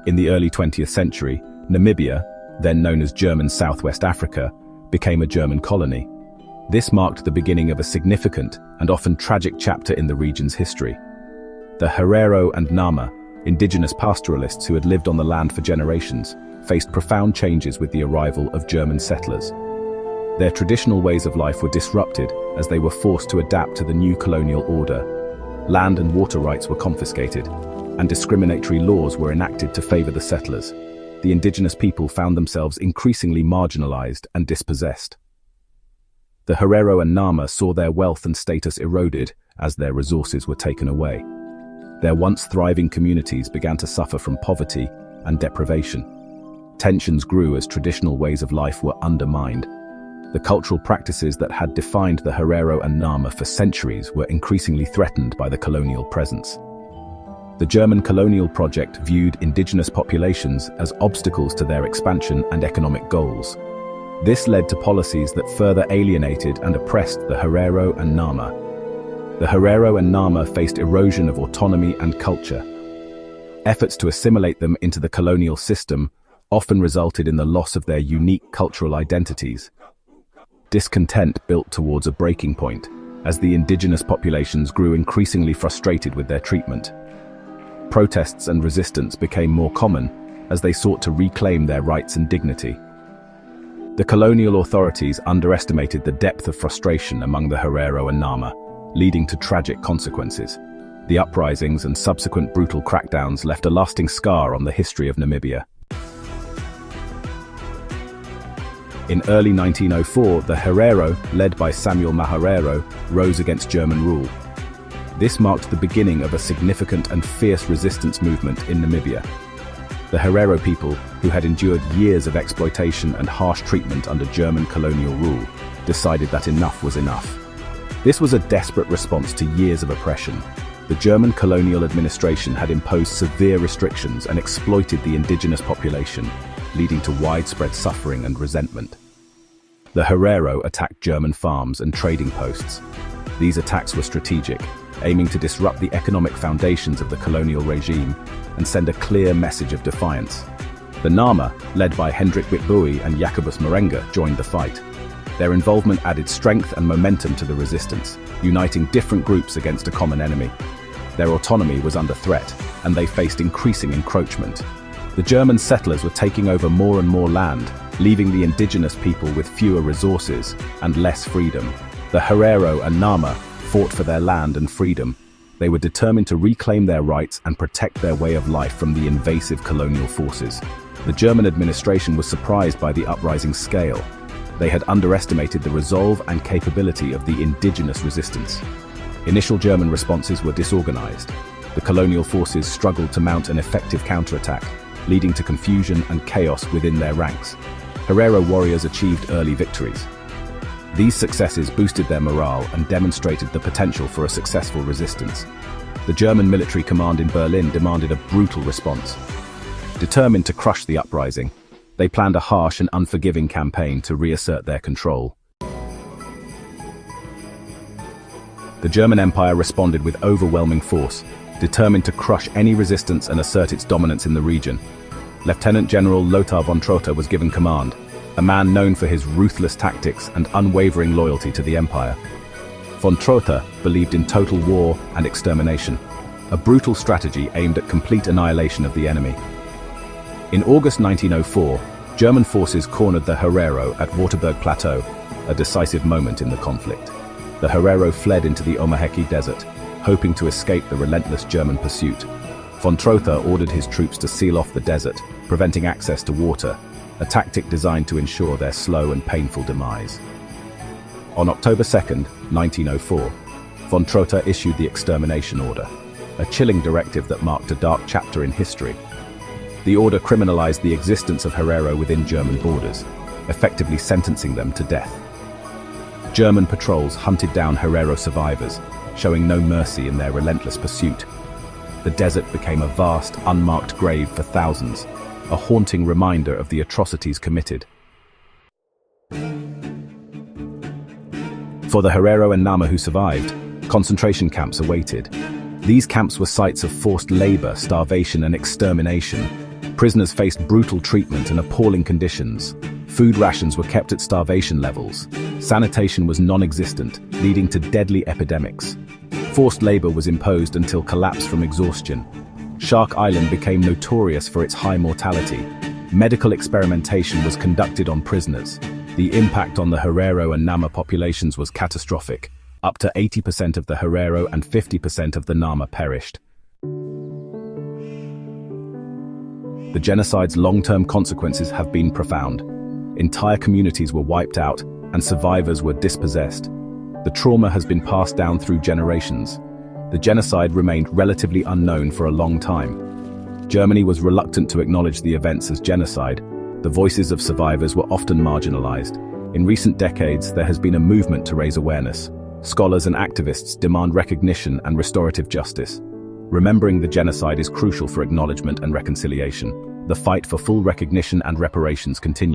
In the early 20th century, Namibia, then known as German Southwest Africa, became a German colony. This marked the beginning of a significant and often tragic chapter in the region's history. The Herero and Nama, indigenous pastoralists who had lived on the land for generations, faced profound changes with the arrival of German settlers. Their traditional ways of life were disrupted as they were forced to adapt to the new colonial order. Land and water rights were confiscated, and discriminatory laws were enacted to favor the settlers. The indigenous people found themselves increasingly marginalized and dispossessed. The Herero and Nama saw their wealth and status eroded as their resources were taken away. Their once thriving communities began to suffer from poverty and deprivation. Tensions grew as traditional ways of life were undermined. The cultural practices that had defined the Herero and Nama for centuries were increasingly threatened by the colonial presence. The German colonial project viewed indigenous populations as obstacles to their expansion and economic goals. This led to policies that further alienated and oppressed the Herero and Nama. The Herero and Nama faced erosion of autonomy and culture. Efforts to assimilate them into the colonial system often resulted in the loss of their unique cultural identities. Discontent built towards a breaking point as the indigenous populations grew increasingly frustrated with their treatment. Protests and resistance became more common as they sought to reclaim their rights and dignity. The colonial authorities underestimated the depth of frustration among the Herero and Nama, leading to tragic consequences. The uprisings and subsequent brutal crackdowns left a lasting scar on the history of Namibia. In early 1904, the Herero, led by Samuel Maharero, rose against German rule. This marked the beginning of a significant and fierce resistance movement in Namibia. The Herero people, who had endured years of exploitation and harsh treatment under German colonial rule, decided that enough was enough. This was a desperate response to years of oppression. The German colonial administration had imposed severe restrictions and exploited the indigenous population, leading to widespread suffering and resentment. The Herero attacked German farms and trading posts. These attacks were strategic, aiming to disrupt the economic foundations of the colonial regime and send a clear message of defiance. The Nama, led by Hendrik Witbooi and Jacobus Marenga, joined the fight. Their involvement added strength and momentum to the resistance, uniting different groups against a common enemy. Their autonomy was under threat, and they faced increasing encroachment. The German settlers were taking over more and more land, leaving the indigenous people with fewer resources and less freedom. The Herero and Nama fought for their land and freedom. They were determined to reclaim their rights and protect their way of life from the invasive colonial forces. The German administration was surprised by the uprising's scale. They had underestimated the resolve and capability of the indigenous resistance. Initial German responses were disorganized. The colonial forces struggled to mount an effective counterattack, leading to confusion and chaos within their ranks. Herero warriors achieved early victories. These successes boosted their morale and demonstrated the potential for a successful resistance. The German military command in Berlin demanded a brutal response. Determined to crush the uprising, they planned a harsh and unforgiving campaign to reassert their control. The German Empire responded with overwhelming force, determined to crush any resistance and assert its dominance in the region. Lieutenant General Lothar von Trotha was given command, a man known for his ruthless tactics and unwavering loyalty to the empire. Von Trotha believed in total war and extermination, a brutal strategy aimed at complete annihilation of the enemy. In August 1904, German forces cornered the Herero at Waterberg Plateau, a decisive moment in the conflict. The Herero fled into the Omaheke Desert, hoping to escape the relentless German pursuit. Von Trotha ordered his troops to seal off the desert, preventing access to water, a tactic designed to ensure their slow and painful demise. On October 2, 1904, von Trotha issued the extermination order, a chilling directive that marked a dark chapter in history. The order criminalized the existence of Herero within German borders, effectively sentencing them to death. German patrols hunted down Herero survivors, showing no mercy in their relentless pursuit. The desert became a vast, unmarked grave for thousands, a haunting reminder of the atrocities committed. For the Herero and Nama who survived, concentration camps awaited. These camps were sites of forced labor, starvation, and extermination, Prisoners faced brutal treatment and appalling conditions. Food rations were kept at starvation levels. Sanitation was non-existent, leading to deadly epidemics. Forced labor was imposed until collapse from exhaustion. Shark Island became notorious for its high mortality. Medical experimentation was conducted on prisoners. The impact on the Herero and Nama populations was catastrophic. Up to 80% of the Herero and 50% of the Nama perished. The genocide's long-term consequences have been profound. Entire communities were wiped out, and survivors were dispossessed. The trauma has been passed down through generations. The genocide remained relatively unknown for a long time. Germany was reluctant to acknowledge the events as genocide. The voices of survivors were often marginalized. In recent decades, there has been a movement to raise awareness. Scholars and activists demand recognition and restorative justice. Remembering the genocide is crucial for acknowledgement and reconciliation. The fight for full recognition and reparations continues.